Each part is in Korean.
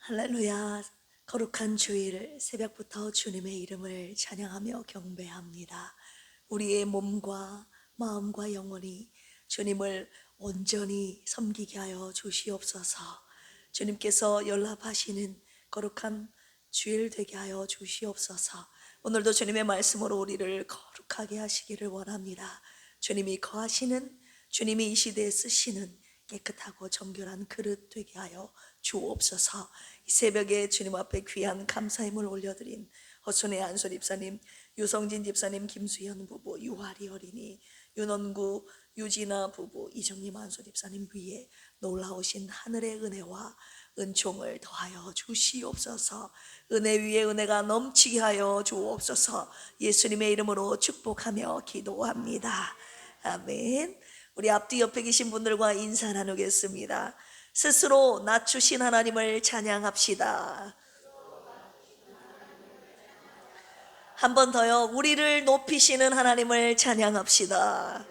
할렐루야. 거룩한 주일 새벽부터 주님의 이름을 찬양하며 경배합니다. 우리의 몸과 마음과 영혼이 주님을 온전히 섬기게 하여 주시옵소서. 주님께서 연락하시는 거룩한 주일 되게 하여 주시옵소서. 오늘도 주님의 말씀으로 우리를 거룩하게 하시기를 원합니다. 주님이 거하시는, 주님이 이 시대에 쓰시는 깨끗하고 정결한 그릇 되게 하여 주옵소서. 이 새벽에 주님 앞에 귀한 감사임을 올려드린 허순의 안솔 집사님, 유성진 집사님, 김수현 부부, 유아리 어린이, 윤원구 유진아 부부, 이정림 안솔 집사님 위에 놀라우신 하늘의 은혜와 은총을 더하여 주시옵소서. 은혜 위에 은혜가 넘치게 하여 주옵소서. 예수님의 이름으로 축복하며 기도합니다. 아멘. 우리 앞뒤 옆에 계신 분들과 인사 나누겠습니다. 스스로 낮추신 하나님을 찬양합시다. 한 번 더요. 우리를 높이시는 하나님을 찬양합시다.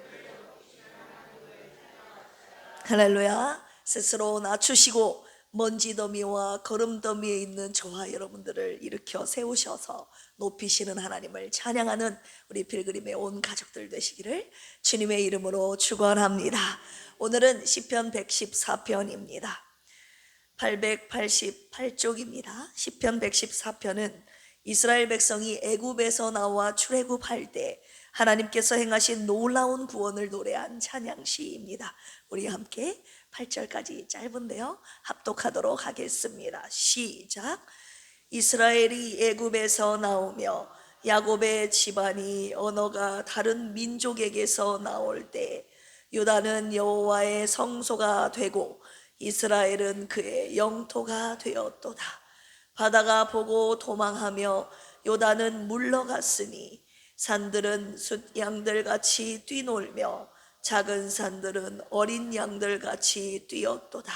할렐루야. 스스로 낮추시고 먼지 더미와 거름 더미에 있는 저와 여러분들을 일으켜 세우셔서 높이시는 하나님을 찬양하는 우리 필그림의 온 가족들 되시기를 주님의 이름으로 축원합니다. 오늘은 시편 114편입니다. 888쪽입니다. 시편 114편은 이스라엘 백성이 애굽에서 나와 출애굽할 때 하나님께서 행하신 놀라운 구원을 노래한 찬양시입니다. 우리 함께 8절까지 짧은데요, 합독하도록 하겠습니다. 시작. 이스라엘이 애굽에서 나오며 야곱의 집안이 언어가 다른 민족에게서 나올 때 유다는 여호와의 성소가 되고 이스라엘은 그의 영토가 되었도다. 바다가 보고 도망하며 요단은 물러갔으니 산들은 숫양들같이 뛰놀며 작은 산들은 어린 양들같이 뛰었도다.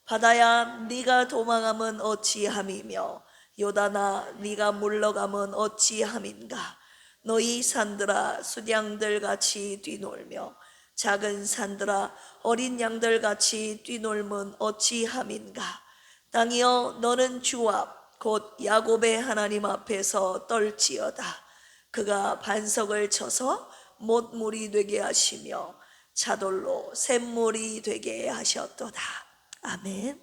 바다야 네가 도망함은 어찌함이며 요단아 네가 물러감은 어찌함인가. 너희 산들아 숫양들같이 뛰놀며 작은 산들아 어린 양들같이 뛰놀면 어찌함인가. 땅이여 너는 주 앞 곧 야곱의 하나님 앞에서 떨지어다. 그가 반석을 쳐서 못물이 되게 하시며 차돌로 샘물이 되게 하셨도다. 아멘.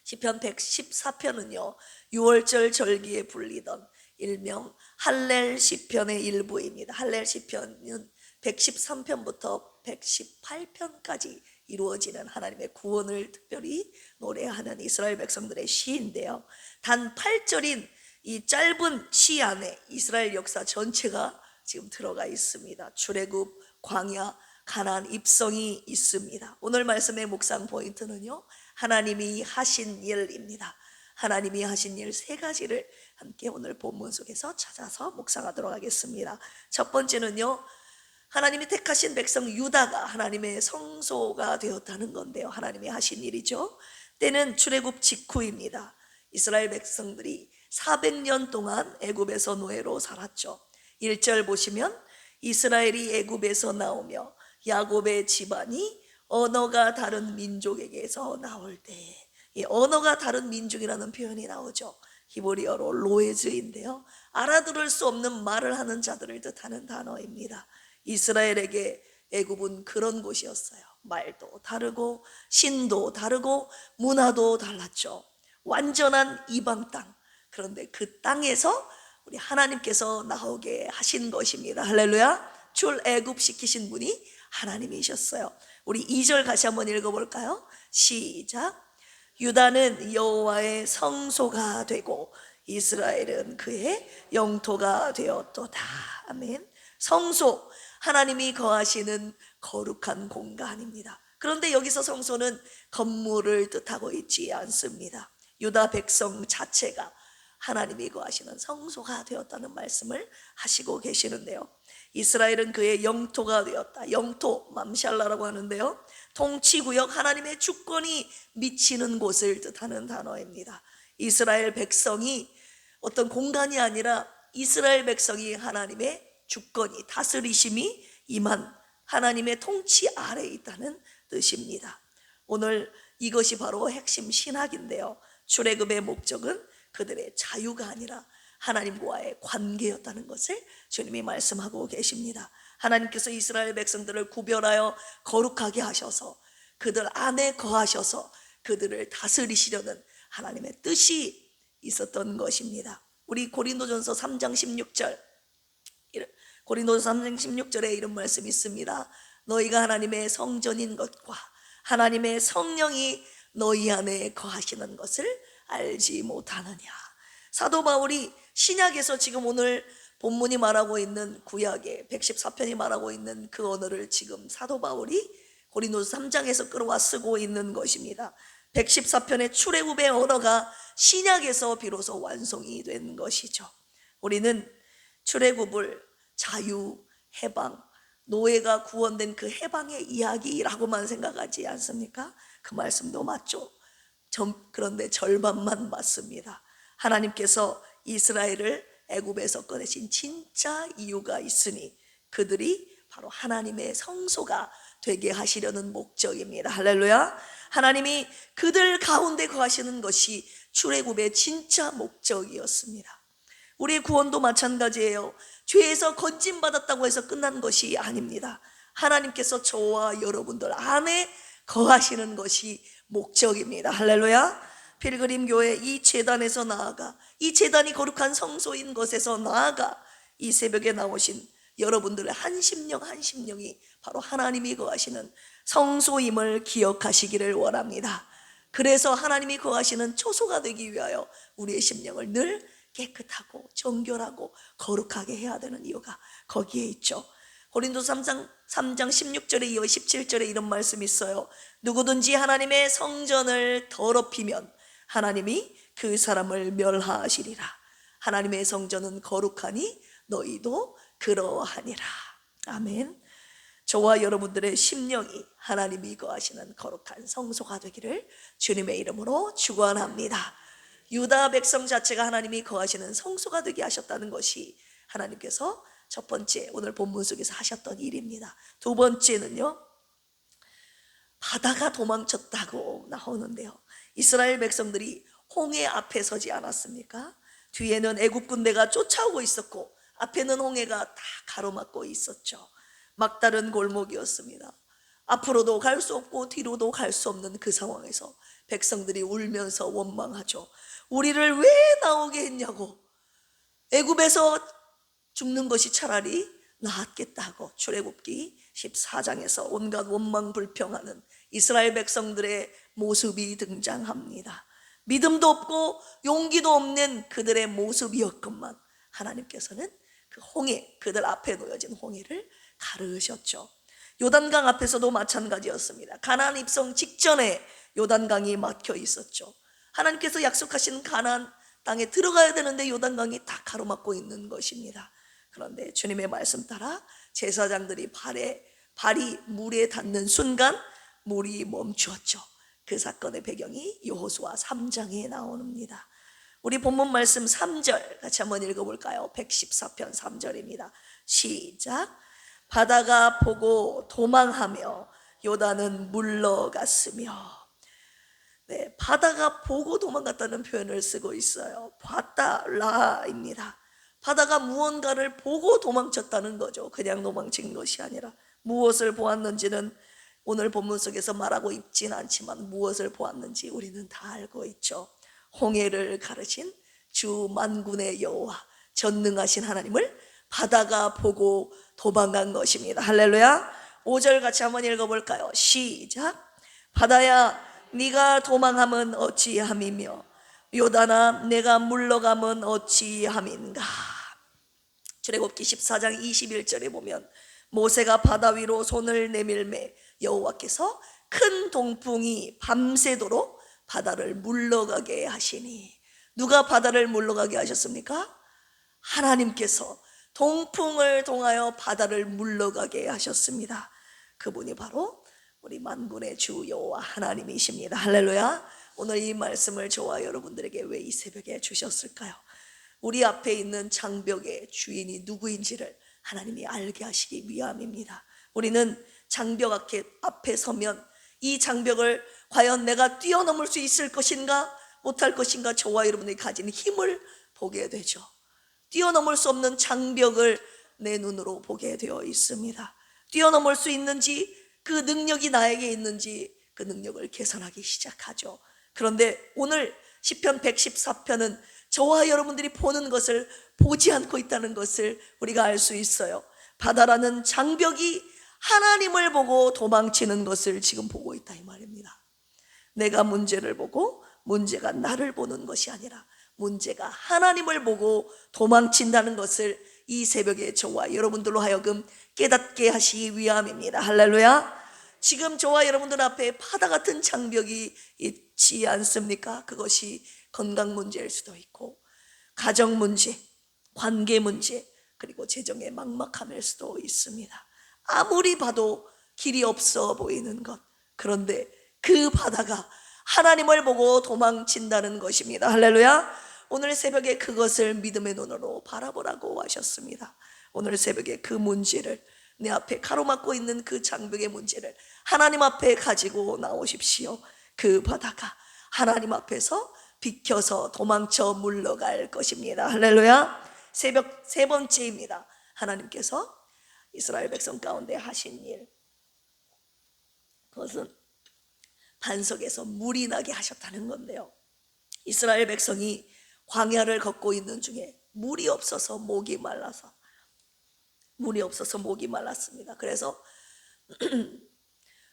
시편 114편은요 6월절 절기에 불리던 일명 할렐 시편의 일부입니다. 할렐 시편은 113편부터 118편까지 이루어지는 하나님의 구원을 특별히 노래하는 이스라엘 백성들의 시인데요, 단 8절인 이 짧은 시 안에 이스라엘 역사 전체가 지금 들어가 있습니다. 출애굽, 광야, 가나안 입성이 있습니다. 오늘 말씀의 묵상 포인트는요 하나님이 하신 일입니다. 하나님이 하신 일 세 가지를 함께 오늘 본문 속에서 찾아서 묵상하도록 하겠습니다. 첫 번째는요, 하나님이 택하신 백성 유다가 하나님의 성소가 되었다는 건데요, 하나님이 하신 일이죠. 때는 출애굽 직후입니다. 이스라엘 백성들이 400년 동안 애굽에서 노예로 살았죠. 1절 보시면 이스라엘이 애굽에서 나오며 야곱의 집안이 언어가 다른 민족에게서 나올 때, 이 언어가 다른 민족이라는 표현이 나오죠. 히브리어로 로에즈인데요, 알아들을 수 없는 말을 하는 자들을 뜻하는 단어입니다. 이스라엘에게 애굽은 그런 곳이었어요. 말도 다르고 신도 다르고 문화도 달랐죠. 완전한 이방 땅. 그런데 그 땅에서 우리 하나님께서 나오게 하신 것입니다. 할렐루야. 출애굽 시키신 분이 하나님이셨어요. 우리 2절 같이 한번 읽어볼까요? 시작. 유다는 여호와의 성소가 되고 이스라엘은 그의 영토가 되었도다. 아멘. 성소, 하나님이 거하시는 거룩한 공간입니다. 그런데 여기서 성소는 건물을 뜻하고 있지 않습니다. 유다 백성 자체가 하나님이 거하시는 성소가 되었다는 말씀을 하시고 계시는데요, 이스라엘은 그의 영토가 되었다. 영토, 맘샬라라고 하는데요, 통치구역, 하나님의 주권이 미치는 곳을 뜻하는 단어입니다. 이스라엘 백성이 어떤 공간이 아니라 이스라엘 백성이 하나님의 주권이, 다스리심이 임한 하나님의 통치 아래에 있다는 뜻입니다. 오늘 이것이 바로 핵심 신학인데요, 출애굽의 목적은 그들의 자유가 아니라 하나님과의 관계였다는 것을 주님이 말씀하고 계십니다. 하나님께서 이스라엘 백성들을 구별하여 거룩하게 하셔서 그들 안에 거하셔서 그들을 다스리시려는 하나님의 뜻이 있었던 것입니다. 우리 고린도전서 3장 16절, 고린도전서 3장 16절에 이런 말씀이 있습니다. 너희가 하나님의 성전인 것과 하나님의 성령이 너희 안에 거하시는 것을 알지 못하느냐. 사도 바울이 신약에서 지금 오늘 본문이 말하고 있는 구약의 114편이 말하고 있는 그 언어를 지금 사도 바울이 고린도서 3장에서 끌어와 쓰고 있는 것입니다. 114편의 출애굽의 언어가 신약에서 비로소 완성이 된 것이죠. 우리는 출애굽을 자유, 해방, 노예가 구원된 그 해방의 이야기라고만 생각하지 않습니까? 그 말씀도 맞죠. 그런데 절반만 맞습니다. 하나님께서 이스라엘을 애굽에서 꺼내신 진짜 이유가 있으니 그들이 바로 하나님의 성소가 되게 하시려는 목적입니다. 할렐루야. 하나님이 그들 가운데 거하시는 것이 출애굽의 진짜 목적이었습니다. 우리의 구원도 마찬가지예요. 죄에서 건진받았다고 해서 끝난 것이 아닙니다. 하나님께서 저와 여러분들 안에 거하시는 것이 목적입니다. 할렐루야. 필그림 교회 이 제단에서 나아가, 이 제단이 거룩한 성소인 것에서 나아가 이 새벽에 나오신 여러분들의 한 심령이 바로 하나님이 거하시는 성소임을 기억하시기를 원합니다. 그래서 하나님이 거하시는 초소가 되기 위하여 우리의 심령을 늘 깨끗하고 정결하고 거룩하게 해야 되는 이유가 거기에 있죠. 고린도서 3장 16절에 이어 17절에 이런 말씀이 있어요. 누구든지 하나님의 성전을 더럽히면 하나님이 그 사람을 멸하시리라. 하나님의 성전은 거룩하니 너희도 그러하니라. 아멘. 저와 여러분들의 심령이 하나님이 거하시는 거룩한 성소가 되기를 주님의 이름으로 축원합니다. 유다 백성 자체가 하나님이 거하시는 성소가 되게 하셨다는 것이 하나님께서 첫 번째 오늘 본문 속에서 하셨던 일입니다. 두 번째는요, 바다가 도망쳤다고 나오는데요, 이스라엘 백성들이 홍해 앞에 서지 않았습니까? 뒤에는 애굽 군대가 쫓아오고 있었고 앞에는 홍해가 다 가로막고 있었죠. 막다른 골목이었습니다. 앞으로도 갈 수 없고 뒤로도 갈 수 없는 그 상황에서 백성들이 울면서 원망하죠. 우리를 왜 나오게 했냐고, 애굽에서 죽는 것이 차라리 낫겠다고. 출애굽기 14장에서 온갖 원망 불평하는 이스라엘 백성들의 모습이 등장합니다. 믿음도 없고 용기도 없는 그들의 모습이었건만 하나님께서는 그 홍해, 그들 앞에 놓여진 홍해를 가르셨죠. 요단강 앞에서도 마찬가지였습니다. 가나안 입성 직전에 요단강이 막혀 있었죠. 하나님께서 약속하신 가나안 땅에 들어가야 되는데 요단강이 다 가로막고 있는 것입니다. 그런데 주님의 말씀 따라 제사장들이 발이 물에 닿는 순간 물이 멈추었죠. 그 사건의 배경이 여호수아 3장에 나옵니다. 우리 본문 말씀 3절 같이 한번 읽어볼까요? 114편 3절입니다. 시작. 바다가 보고 도망하며 요단은 물러갔으며. 네, 바다가 보고 도망갔다는 표현을 쓰고 있어요. 봤다라입니다. 바다가 무언가를 보고 도망쳤다는 거죠. 그냥 도망친 것이 아니라 무엇을 보았는지는 오늘 본문 속에서 말하고 있진 않지만 무엇을 보았는지 우리는 다 알고 있죠. 홍해를 가르신 주 만군의 여호와 전능하신 하나님을 바다가 보고 도망간 것입니다. 할렐루야. 5절 같이 한번 읽어볼까요? 시작. 바다야 네가 도망함은 어찌함이며 요단아 내가 물러감은 어찌함인가. 출애굽기 14장 21절에 보면 모세가 바다 위로 손을 내밀매 여호와께서 큰 동풍이 밤새도록 바다를 물러가게 하시니. 누가 바다를 물러가게 하셨습니까? 하나님께서 동풍을 통하여 바다를 물러가게 하셨습니다. 그분이 바로 우리 만군의 주 여호와 하나님이십니다. 할렐루야. 오늘 이 말씀을 저와 여러분들에게 왜 이 새벽에 주셨을까요? 우리 앞에 있는 장벽의 주인이 누구인지를 하나님이 알게 하시기 위함입니다. 우리는 장벽 앞에 서면 이 장벽을 과연 내가 뛰어넘을 수 있을 것인가 못할 것인가? 저와 여러분이 가진 힘을 보게 되죠. 뛰어넘을 수 없는 장벽을 내 눈으로 보게 되어 있습니다. 뛰어넘을 수 있는지, 그 능력이 나에게 있는지 그 능력을 계산하기 시작하죠. 그런데 오늘 시편 114편은 저와 여러분들이 보는 것을 보지 않고 있다는 것을 우리가 알 수 있어요. 바다라는 장벽이 하나님을 보고 도망치는 것을 지금 보고 있다 이 말입니다. 내가 문제를 보고 문제가 나를 보는 것이 아니라 문제가 하나님을 보고 도망친다는 것을 이 새벽에 저와 여러분들로 하여금 깨닫게 하시기 위함입니다. 할렐루야. 지금 저와 여러분들 앞에 바다 같은 장벽이 있지 않습니까? 그것이 건강 문제일 수도 있고, 가정 문제, 관계 문제, 그리고 재정의 막막함일 수도 있습니다. 아무리 봐도 길이 없어 보이는 것, 그런데 그 바다가 하나님을 보고 도망친다는 것입니다. 할렐루야. 오늘 새벽에 그것을 믿음의 눈으로 바라보라고 하셨습니다. 오늘 새벽에 그 문제를, 내 앞에 가로막고 있는 그 장벽의 문제를 하나님 앞에 가지고 나오십시오. 그 바다가 하나님 앞에서 비켜서 도망쳐 물러갈 것입니다. 할렐루야. 새벽 세 번째입니다. 하나님께서 이스라엘 백성 가운데 하신 일, 그것은 반석에서 물이 나게 하셨다는 건데요. 이스라엘 백성이 광야를 걷고 있는 중에 물이 없어서 목이 말랐습니다. 그래서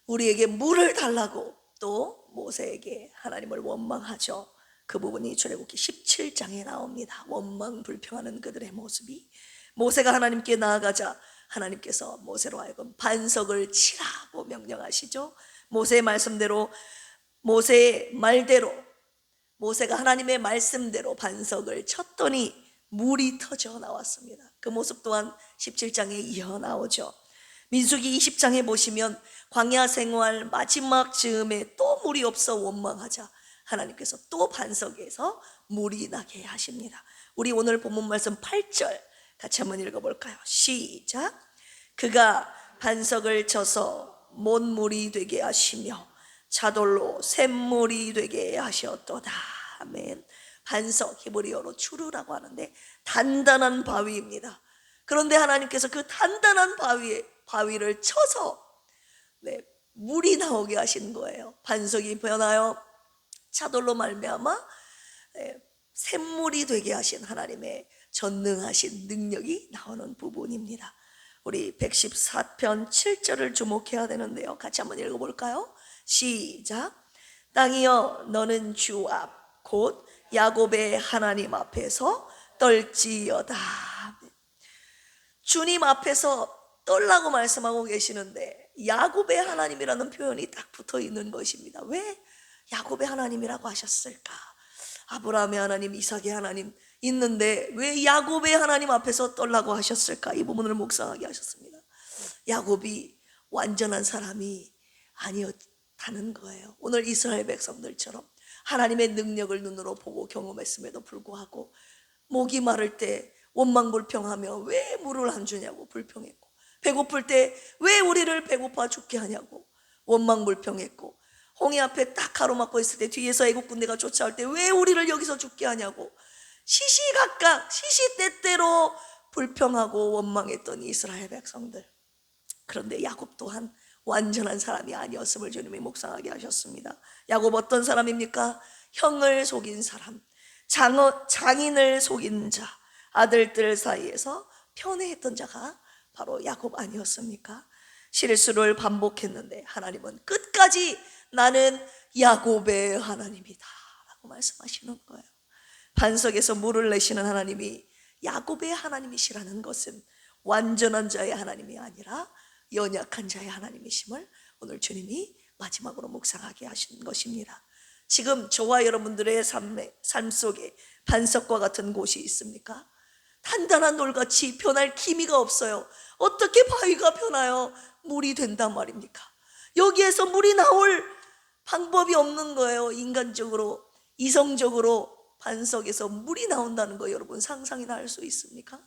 우리에게 물을 달라고 또 모세에게 하나님을 원망하죠. 그 부분이 출애굽기 17장에 나옵니다. 원망 불평하는 그들의 모습이. 모세가 하나님께 나아가자 하나님께서 모세로 하여금 반석을 치라고 명령하시죠. 모세의 말씀대로, 모세의 말대로, 모세가 하나님의 말씀대로 반석을 쳤더니 물이 터져 나왔습니다. 그 모습 또한 17장에 이어 나오죠. 민수기 20장에 보시면 광야 생활 마지막 즈음에 또 물이 없어 원망하자 하나님께서 또 반석에서 물이 나게 하십니다. 우리 오늘 본문 말씀 8절 같이 한번 읽어볼까요? 시작. 그가 반석을 쳐서 못물이 되게 하시며 자돌로 샘물이 되게 하셨도다. 아멘. 반석, 히브리어로 추르라고 하는데 단단한 바위입니다. 그런데 하나님께서 그 단단한 바위를 쳐서 물이 나오게 하신 거예요. 반석이 변하여 차돌로 말미암아 샘물이 되게 하신 하나님의 전능하신 능력이 나오는 부분입니다. 우리 114편 7절을 주목해야 되는데요. 같이 한번 읽어볼까요? 시작. 땅이여 너는 주 앞 곧 야곱의 하나님 앞에서 떨지어다. 주님 앞에서 떨라고 말씀하고 계시는데 야곱의 하나님이라는 표현이 딱 붙어 있는 것입니다. 왜 야곱의 하나님이라고 하셨을까? 아브라함의 하나님, 이삭의 하나님 있는데 왜 야곱의 하나님 앞에서 떨라고 하셨을까? 이 부분을 묵상하게 하셨습니다. 야곱이 완전한 사람이 아니었다는 거예요. 오늘 이스라엘 백성들처럼 하나님의 능력을 눈으로 보고 경험했음에도 불구하고 목이 마를 때 원망불평하며 왜 물을 안 주냐고 불평했고, 배고플 때 왜 우리를 배고파 죽게 하냐고 원망불평했고, 홍해 앞에 딱 가로막고 있을 때 뒤에서 애국 군대가 쫓아올 때 왜 우리를 여기서 죽게 하냐고 시시각각 시시때때로 불평하고 원망했던 이스라엘 백성들. 그런데 야곱 또한 완전한 사람이 아니었음을 주님이 묵상하게 하셨습니다. 야곱 어떤 사람입니까? 형을 속인 사람, 장인을 속인 자, 아들들 사이에서 편애했던 자가 바로 야곱 아니었습니까? 실수를 반복했는데 하나님은 끝까지 나는 야곱의 하나님이다 라고 말씀하시는 거예요. 반석에서 물을 내시는 하나님이 야곱의 하나님이시라는 것은 완전한 자의 하나님이 아니라 연약한 자의 하나님이심을 오늘 주님이 마지막으로 묵상하게 하신 것입니다. 지금 저와 여러분들의 삶 속에 반석과 같은 곳이 있습니까? 단단한 돌같이 변할 기미가 없어요. 어떻게 바위가 변하여 물이 된단 말입니까? 여기에서 물이 나올 방법이 없는 거예요. 인간적으로, 이성적으로 반석에서 물이 나온다는 거 여러분 상상이나 할 수 있습니까?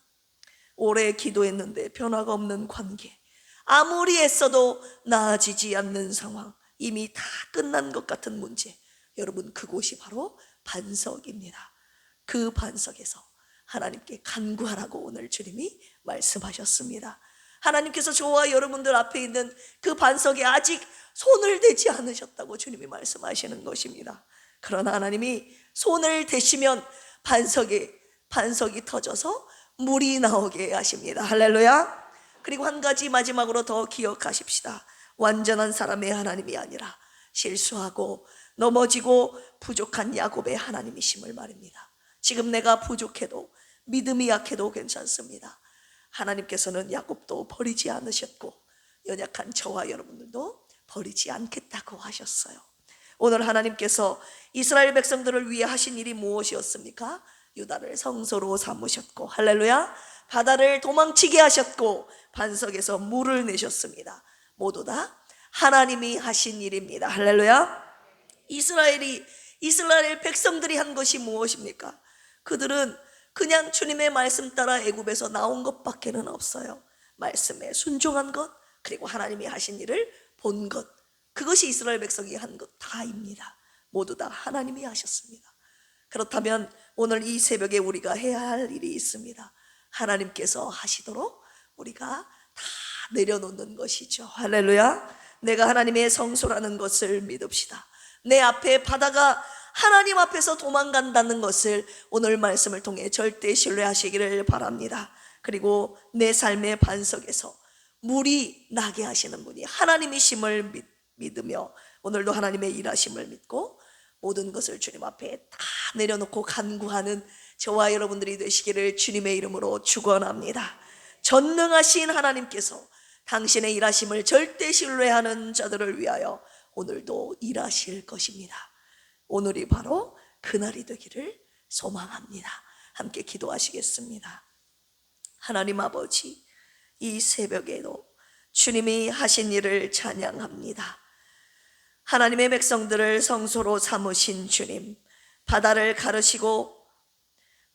오래 기도했는데 변화가 없는 관계, 아무리 애써도 나아지지 않는 상황, 이미 다 끝난 것 같은 문제, 여러분, 그곳이 바로 반석입니다. 그 반석에서 하나님께 간구하라고 오늘 주님이 말씀하셨습니다. 하나님께서 저와 여러분들 앞에 있는 그 반석에 아직 손을 대지 않으셨다고 주님이 말씀하시는 것입니다. 그러나 하나님이 손을 대시면 반석이 터져서 물이 나오게 하십니다. 할렐루야. 그리고 한 가지 마지막으로 더 기억하십시다. 완전한 사람의 하나님이 아니라 실수하고 넘어지고 부족한 야곱의 하나님이심을 말입니다. 지금 내가 부족해도 믿음이 약해도 괜찮습니다. 하나님께서는 야곱도 버리지 않으셨고 연약한 저와 여러분들도 버리지 않겠다고 하셨어요. 오늘 하나님께서 이스라엘 백성들을 위해 하신 일이 무엇이었습니까? 유다를 성소로 삼으셨고, 할렐루야, 바다를 도망치게 하셨고 반석에서 물을 내셨습니다. 모두 다 하나님이 하신 일입니다. 할렐루야. 이스라엘 백성들이 한 것이 무엇입니까? 그들은 그냥 주님의 말씀 따라 애굽에서 나온 것밖에는 없어요. 말씀에 순종한 것, 그리고 하나님이 하신 일을 본 것, 그것이 이스라엘 백성이 한 것 다입니다. 모두 다 하나님이 하셨습니다. 그렇다면 오늘 이 새벽에 우리가 해야 할 일이 있습니다. 하나님께서 하시도록 우리가 다 내려놓는 것이죠. 할렐루야. 내가 하나님의 성소라는 것을 믿읍시다. 내 앞에 바다가 하나님 앞에서 도망간다는 것을 오늘 말씀을 통해 절대 신뢰하시기를 바랍니다. 그리고 내 삶의 반석에서 물이 나게 하시는 분이 하나님이심을 믿으며 오늘도 하나님의 일하심을 믿고 모든 것을 주님 앞에 다 내려놓고 간구하는 저와 여러분들이 되시기를 주님의 이름으로 축원합니다. 전능하신 하나님께서 당신의 일하심을 절대 신뢰하는 자들을 위하여 오늘도 일하실 것입니다. 오늘이 바로 그날이 되기를 소망합니다. 함께 기도하시겠습니다. 하나님 아버지, 이 새벽에도 주님이 하신 일을 찬양합니다. 하나님의 백성들을 성소로 삼으신 주님, 바다를 가르시고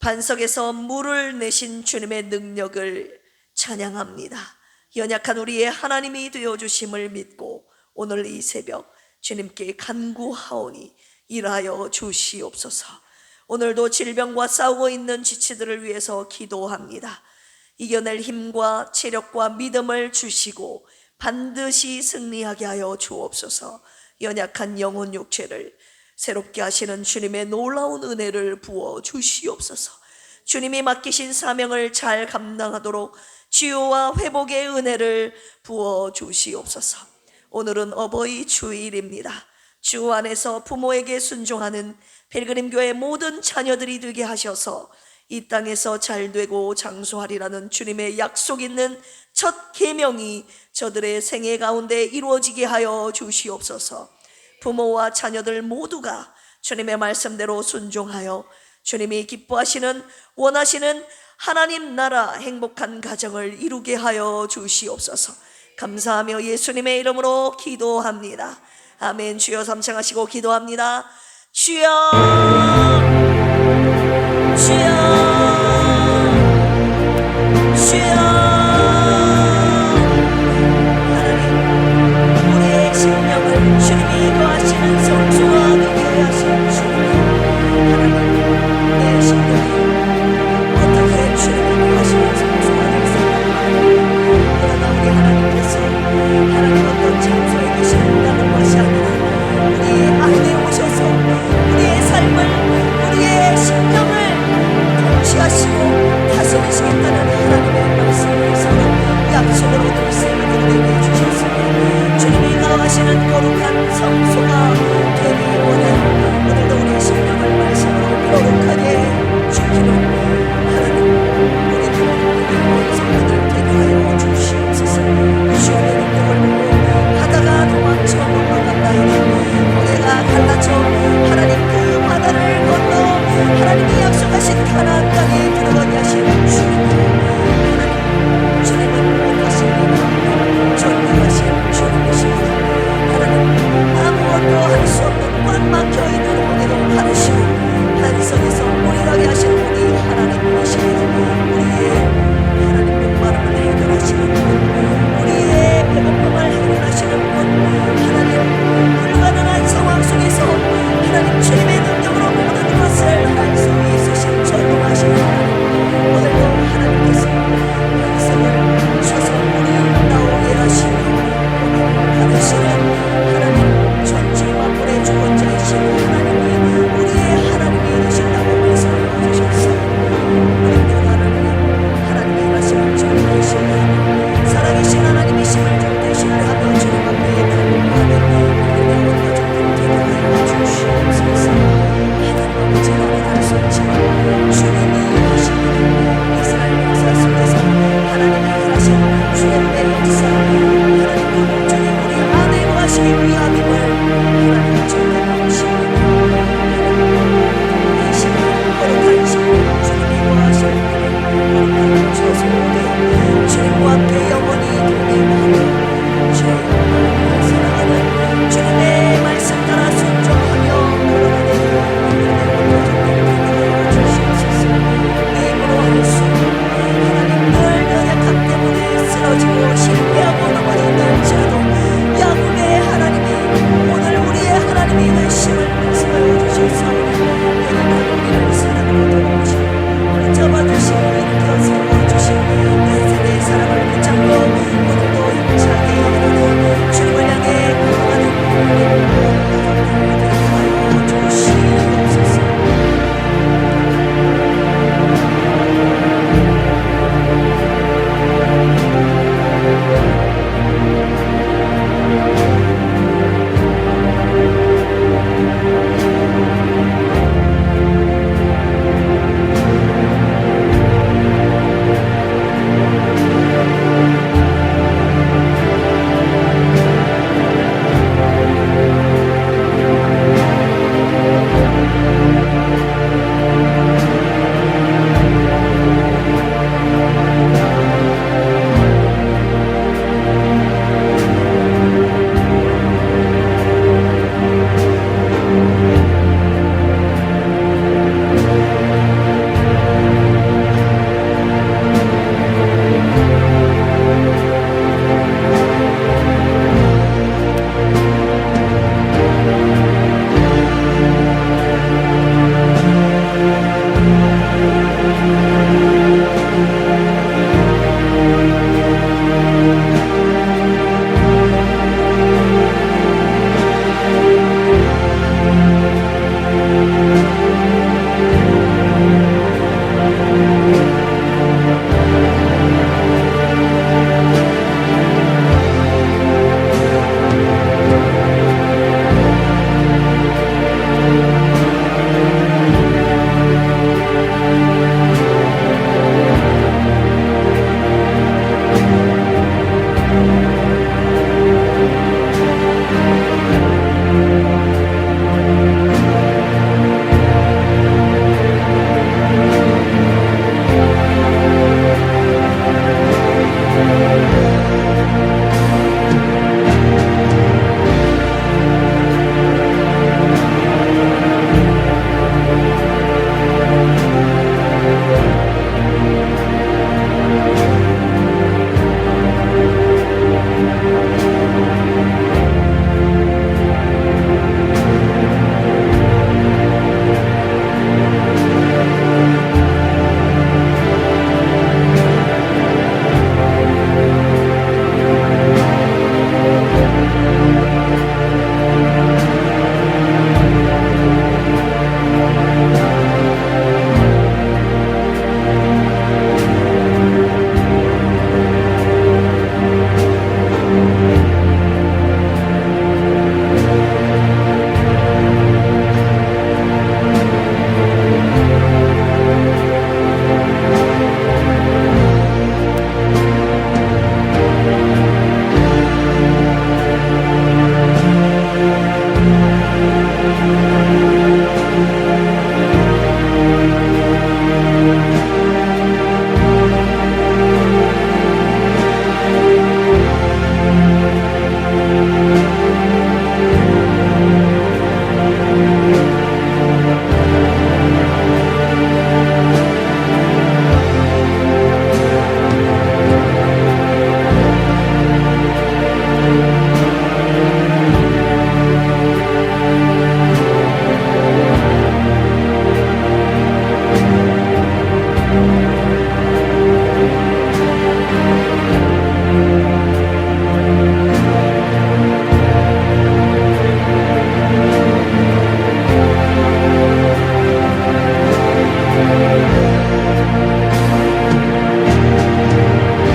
반석에서 물을 내신 주님의 능력을 찬양합니다. 연약한 우리의 하나님이 되어주심을 믿고 오늘 이 새벽 주님께 간구하오니 일하여 주시옵소서. 오늘도 질병과 싸우고 있는 지체들을 위해서 기도합니다. 이겨낼 힘과 체력과 믿음을 주시고 반드시 승리하게 하여 주옵소서. 연약한 영혼 육체를 새롭게 하시는 주님의 놀라운 은혜를 부어 주시옵소서. 주님이 맡기신 사명을 잘 감당하도록 치유와 회복의 은혜를 부어 주시옵소서. 오늘은 어버이 주일입니다. 주 안에서 부모에게 순종하는 필그림교회 모든 자녀들이 되게 하셔서 이 땅에서 잘되고 장수하리라는 주님의 약속 있는 첫 계명이 저들의 생애 가운데 이루어지게 하여 주시옵소서. 부모와 자녀들 모두가 주님의 말씀대로 순종하여 주님이 기뻐하시는 원하시는 하나님 나라 행복한 가정을 이루게 하여 주시옵소서. 감사하며 예수님의 이름으로 기도합니다. 아멘. 주여 삼창하시고 기도합니다. 주여